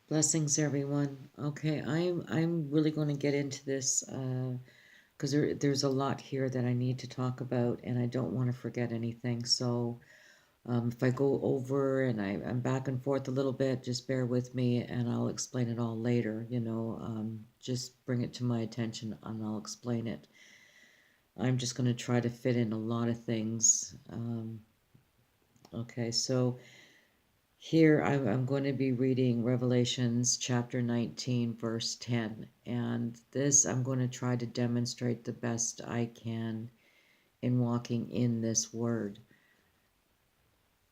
Blessings, everyone. Okay, I'm really going to get into this because there's a lot here that I need to talk about, and I don't want to forget anything. So if I go over and I'm back and forth a little bit, just bear with me, and I'll explain it all later. Just bring it to my attention, and I'll explain it. I'm just going to try to fit in a lot of things. Okay, so. Here I'm going to be reading Revelations chapter 19, verse 10. And this I'm going to try to demonstrate the best I can in walking in this word.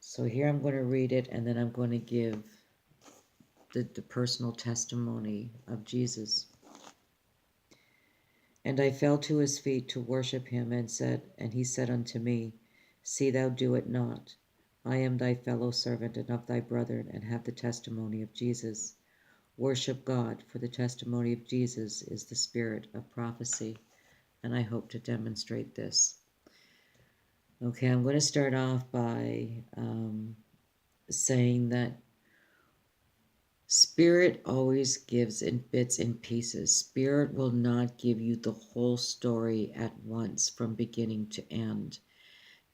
So here I'm going to read it, and then I'm going to give the personal testimony of Jesus. And I fell to his feet to worship him, and he said unto me, See thou do it not. I am thy fellow servant and of thy brethren, and have the testimony of Jesus. Worship God, for the testimony of Jesus is the spirit of prophecy, and I hope to demonstrate this. Okay, I'm going to start off by saying that Spirit always gives in bits and pieces. Spirit will not give you the whole story at once from beginning to end.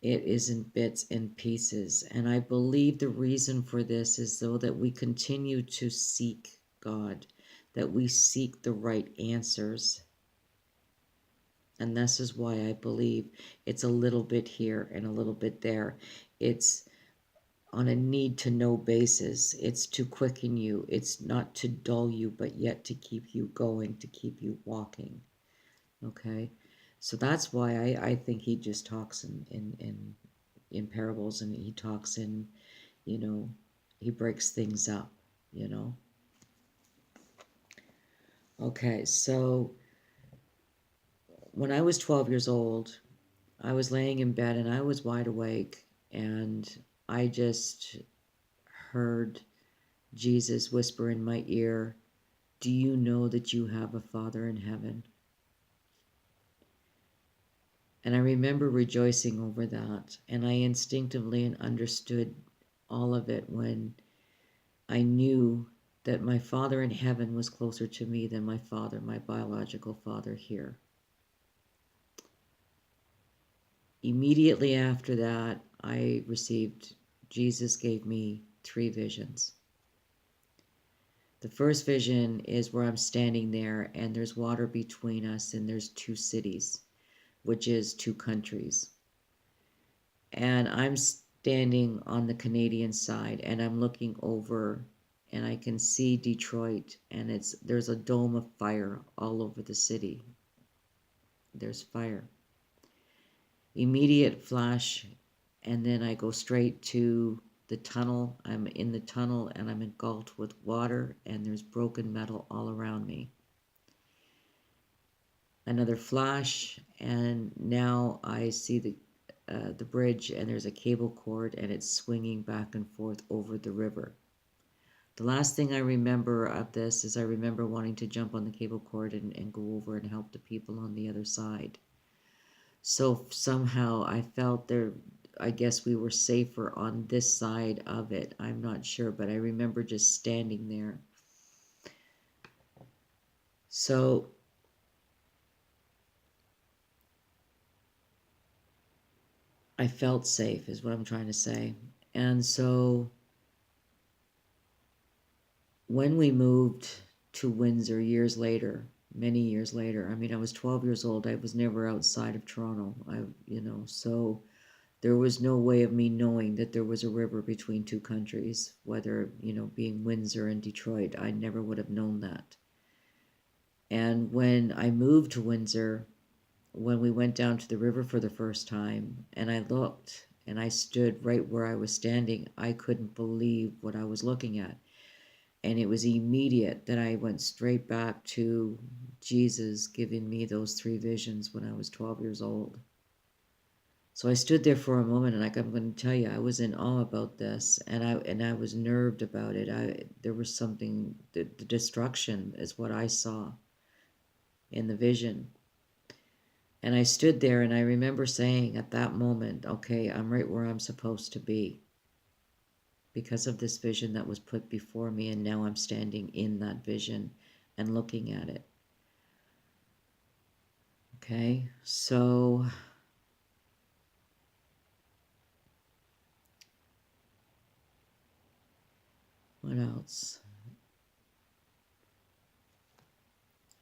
It is in bits and pieces. And I believe the reason for this is so that we continue to seek God, that we seek the right answers. And this is why I believe it's a little bit here and a little bit there. It's on a need to know basis. It's to quicken you. It's not to dull you, but yet to keep you going, to keep you walking. Okay? So that's why I think he just talks in parables, and he talks in, he breaks things up, you know. Okay, so when I was 12 years old, I was laying in bed and I was wide awake, and I just heard Jesus whisper in my ear, Do you know that you have a Father in heaven? And I remember rejoicing over that, and I instinctively understood all of it when I knew that my Father in heaven was closer to me than my father, my biological father here. Immediately after that, Jesus gave me 3 visions. The first vision is where I'm standing there and there's water between us, and there's 2 cities, which is 2 countries. And I'm standing on the Canadian side and I'm looking over and I can see Detroit, and there's a dome of fire all over the city. There's fire. Immediate flash, and then I go straight to the tunnel. I'm in the tunnel and I'm engulfed with water, and there's broken metal all around me. Another flash, and now I see the bridge, and there's a cable cord, and it's swinging back and forth over the river. The last thing I remember of this is I remember wanting to jump on the cable cord and go over and help the people on the other side. So somehow I felt there, I guess we were safer on this side of it. I'm not sure, but I remember just standing there. So I felt safe is what I'm trying to say. And so when we moved to Windsor years later, many years later, I mean, I was 12 years old. I was never outside of Toronto. So there was no way of me knowing that there was a river between 2 countries, whether, being Windsor and Detroit. I never would have known that. And when I moved to Windsor, when we went down to the river for the first time, and I looked and I stood right where I was standing, I couldn't believe what I was looking at. And it was immediate that I went straight back to Jesus giving me those 3 visions when I was 12 years old. So I stood there for a moment, and I'm going to tell you, I was in awe about this, and I was nerved about it. There was something, the destruction is what I saw in the vision. And I stood there, and I remember saying at that moment, okay, I'm right where I'm supposed to be. because of this vision that was put before me, and now I'm standing in that vision and looking at it. Okay, so what else?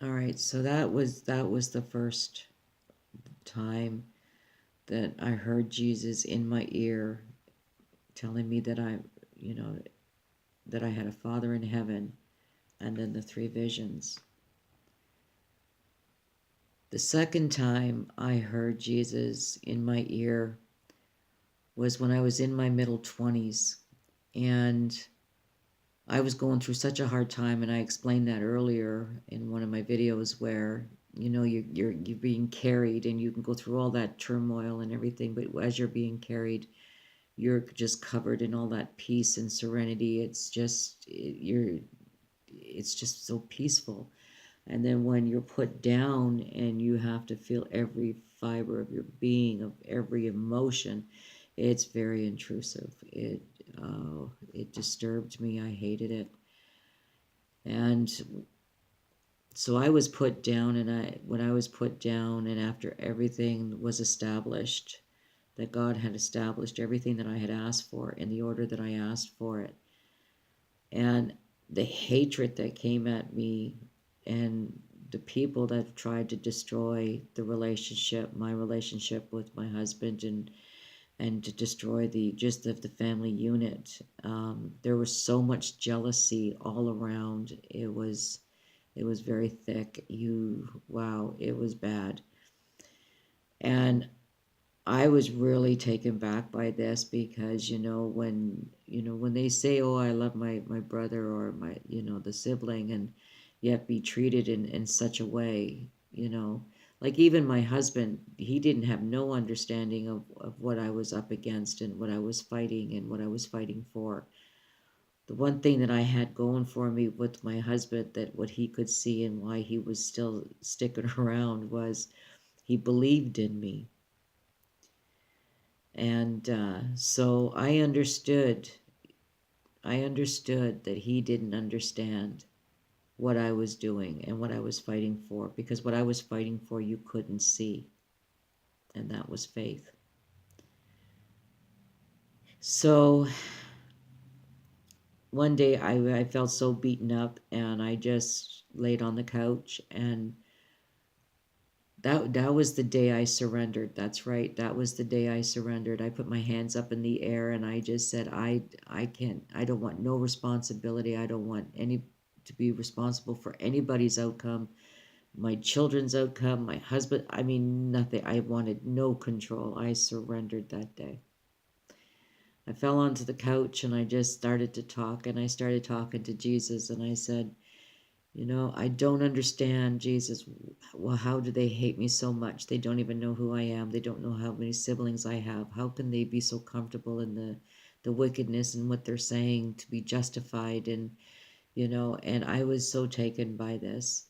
All right, so that was the first time that I heard Jesus in my ear telling me that that I had a Father in heaven, and then the three visions. The second time I heard Jesus in my ear was when I was in my middle 20s, and I was going through such a hard time, and I explained that earlier in one of my videos where you're being carried, and you can go through all that turmoil and everything, but as you're being carried, you're just covered in all that peace and serenity. It's just so peaceful. And then when you're put down and you have to feel every fiber of your being, of every emotion, it's very intrusive. It disturbed me. I hated it. And so I was put down, and when I was put down, and after everything was established, that God had established everything that I had asked for in the order that I asked for it, and the hatred that came at me, and the people that tried to destroy the relationship, my relationship with my husband, and to destroy the family unit. There was so much jealousy all around. It was very thick. Wow, it was bad. And I was really taken back by this because, when they say, oh, I love my brother or the sibling, and yet be treated in such a way, like even my husband, he didn't have no understanding of what I was up against and what I was fighting and what I was fighting for. The one thing that I had going for me with my husband, that what he could see and why he was still sticking around, was he believed in me. And so I understood that he didn't understand what I was doing and what I was fighting for, because what I was fighting for you couldn't see, and that was faith. So one day I felt so beaten up, and I just laid on the couch, and that was the day I surrendered. That's right. That was the day I surrendered. I put my hands up in the air, and I just said, I don't want no responsibility. I don't want any to be responsible for anybody's outcome, my children's outcome, my husband. I mean, nothing. I wanted no control. I surrendered that day. I fell onto the couch, and I just started to talk, and I started talking to Jesus, and I said, I don't understand, Jesus. Well, how do they hate me so much? They don't even know who I am. They don't know how many siblings I have. How can they be so comfortable in the wickedness and what they're saying to be justified? And I was so taken by this.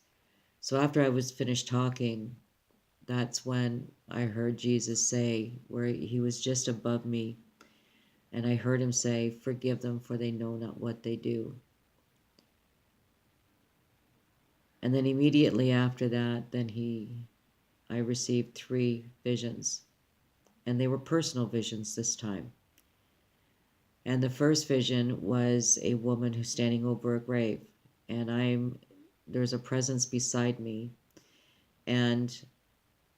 So after I was finished talking, that's when I heard Jesus say, where he was just above me, and I heard him say, forgive them, for they know not what they do. And then immediately after that, I received three visions, and they were personal visions this time. And the first vision was a woman who's standing over a grave, and there's a presence beside me, and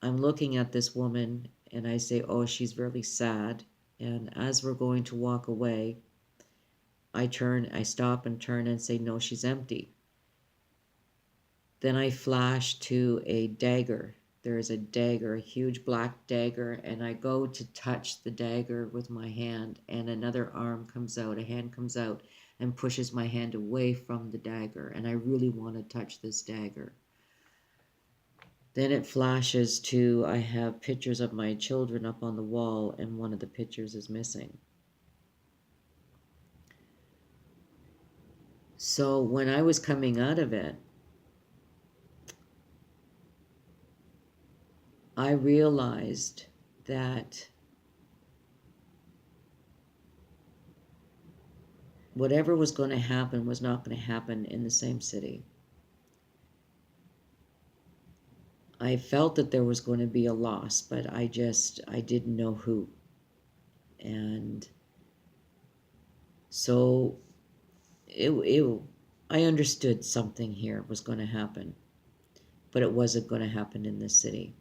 I'm looking at this woman, and I say, oh, she's really sad. And as we're going to walk away, I stop and turn and say, no, she's empty. Then I flash to a dagger. There is a dagger, a huge black dagger, and I go to touch the dagger with my hand, and another arm comes out, a hand comes out and pushes my hand away from the dagger, and I really want to touch this dagger. Then it flashes to, I have pictures of my children up on the wall, and one of the pictures is missing. So when I was coming out of it, I realized that whatever was going to happen was not going to happen in the same city. I felt that there was going to be a loss, but I didn't know who. And so I understood something here was going to happen, but it wasn't going to happen in this city.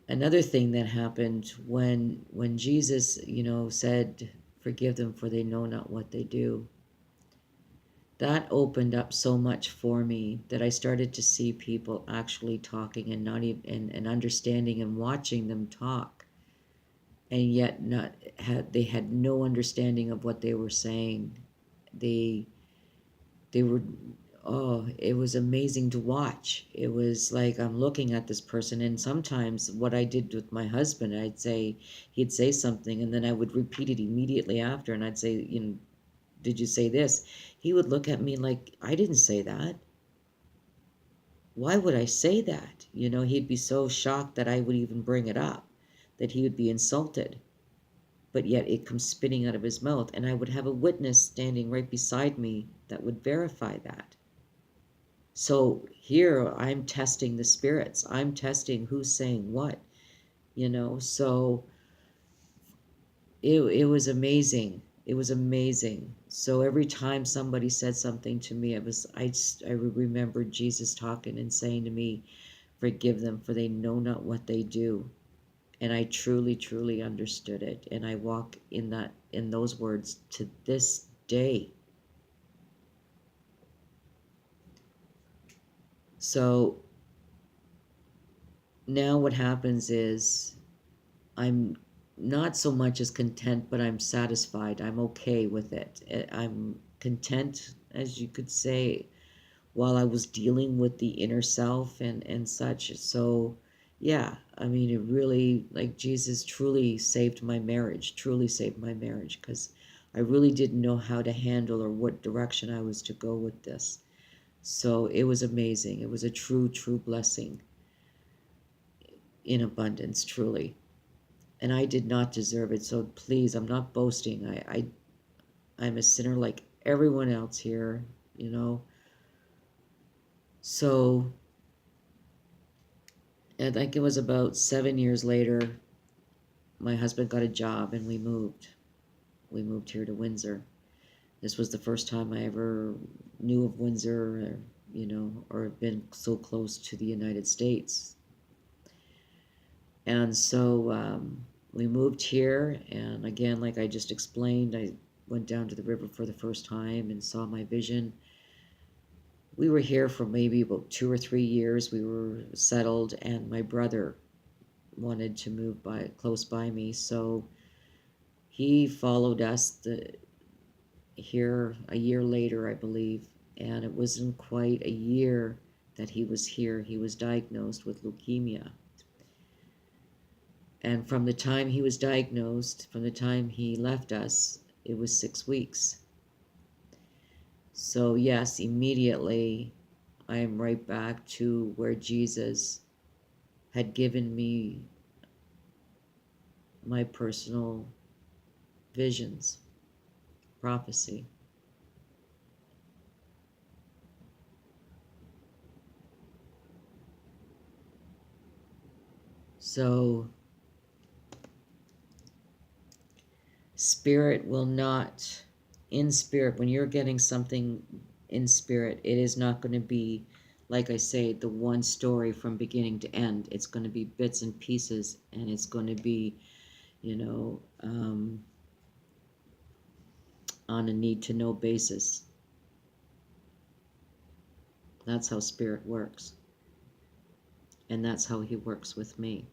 Another thing that happened when Jesus, said, "Forgive them, for they know not what they do," that opened up so much for me that I started to see people actually talking and not even and understanding and watching them talk, and yet they had no understanding of what they were saying. They were, oh, it was amazing to watch. It was like I'm looking at this person, and sometimes what I did with my husband, he'd say something, and then I would repeat it immediately after, and I'd say, "Did you say this?" He would look at me like, "I didn't say that. Why would I say that?" He'd be so shocked that I would even bring it up, that he would be insulted. But yet it comes spitting out of his mouth, and I would have a witness standing right beside me that would verify that. So here I'm testing the spirits. I'm testing who's saying what, So it was amazing. It was amazing. So every time somebody said something to me, I remembered Jesus talking and saying to me, "Forgive them, for they know not what they do." And I truly, truly understood it. And I walk in those words to this day. So now what happens is I'm not so much as content, but I'm satisfied. I'm okay with it. I'm content, as you could say, while I was dealing with the inner self and such. So, yeah, I mean, it really, like, Jesus truly saved my marriage, because I really didn't know how to handle or what direction I was to go with this. So it was amazing. It was a true, true blessing in abundance, truly. And I did not deserve it. So please, I'm not boasting. I'm a sinner like everyone else here, you know. So I think it was about 7 years later, my husband got a job and we moved. We moved here to Windsor. This was the first time I ever knew of Windsor, or been so close to the United States. And so we moved here, and again, like I just explained, I went down to the river for the first time and saw my vision. We were here for maybe about 2 or 3 years. We were settled, and my brother wanted to move close by me, so he followed us here a year later, I believe, and it wasn't quite a year that he was here. He was diagnosed with leukemia. And from the time he was diagnosed, from the time he left us, it was 6 weeks. So yes, immediately I am right back to where Jesus had given me my personal visions, prophecy. So spirit will not, in spirit, when you're getting something in spirit, it is not going to be, like I say, the one story from beginning to end. It's going to be bits and pieces, and it's going to be, on a need-to-know basis. That's how spirit works. And that's how he works with me.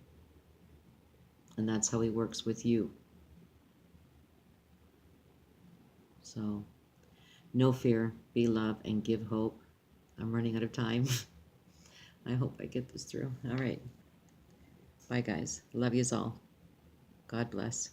And that's how he works with you. So, no fear, be love, and give hope. I'm running out of time. I hope I get this through. All right. Bye, guys. Love yous all. God bless.